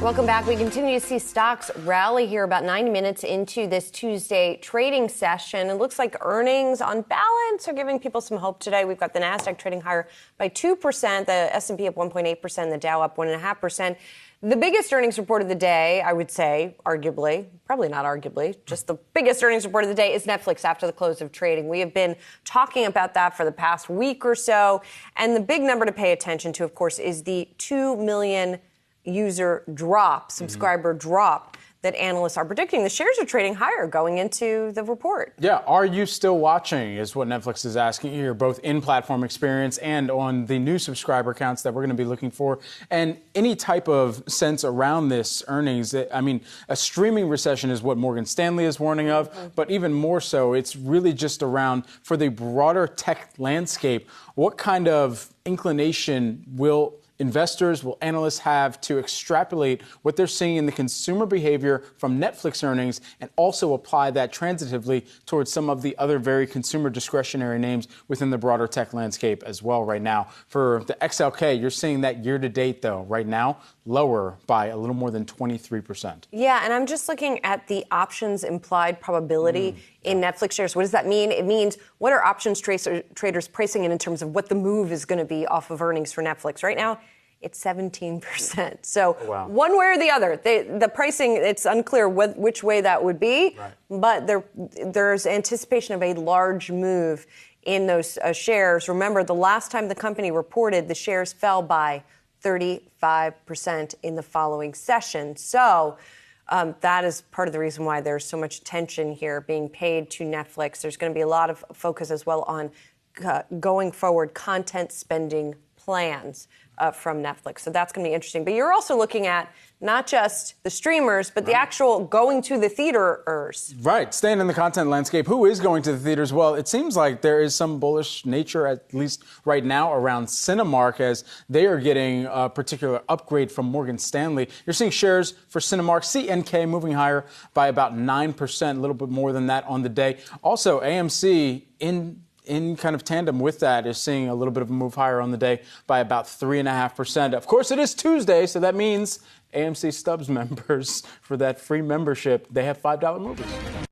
Welcome back. We continue to see stocks rally here about 90 minutes into this Tuesday trading session. It looks like earnings on balance are giving people some hope today. We've got the Nasdaq trading higher by 2%, the S&P up 1.8%, the Dow up 1.5%. The biggest earnings report of the day, I would say, arguably, probably not arguably, just the biggest earnings report of the day is Netflix after the close of trading. We have been talking about that for the past week or so. And the big number to pay attention to, of course, is the 2 million user drop, subscriber drop that analysts are predicting. The shares are trading higher going into the report. Yeah, are you still watching is what Netflix is asking here, both in platform experience and on the new subscriber counts that we're going to be looking for. And any type of sense around this earnings, I mean, a streaming recession is what Morgan Stanley is warning of, but even more so, it's really just around for the broader tech landscape, what kind of inclination will investors, will analysts have to extrapolate what they're seeing in the consumer behavior from Netflix earnings and also apply that transitively towards some of the other very consumer discretionary names within the broader tech landscape as well right now. For the XLK, you're seeing that year to date, though, right now, lower by a little more than 23%. Yeah, and I'm just looking at the options implied probability in Netflix shares. What does that mean? It means what are options traders pricing in terms of what the move is going to be off of earnings for Netflix? Right now, it's 17%. So one way or the other, the pricing, it's unclear which way that would be, but there's anticipation of a large move in those shares. Remember, the last time the company reported, the shares fell by 35% in the following session. So that is part of the reason why there's so much attention here being paid to Netflix. There's going to be a lot of focus as well on going forward content spending plans from Netflix. So that's going to be interesting. But you're also looking at not just the streamers, but the actual going to the theaters. Right. Staying in the content landscape, who is going to the theaters? Well, it seems like there is some bullish nature, at least right now, around Cinemark as they are getting a particular upgrade from Morgan Stanley. You're seeing shares for Cinemark, CNK, moving higher by about 9%, a little bit more than that on the day. Also, AMC in kind of tandem with that is seeing a little bit of a move higher on the day by about 3.5%. Of course, it is Tuesday, so that means AMC Stubs members for that free membership, they have $5 movies.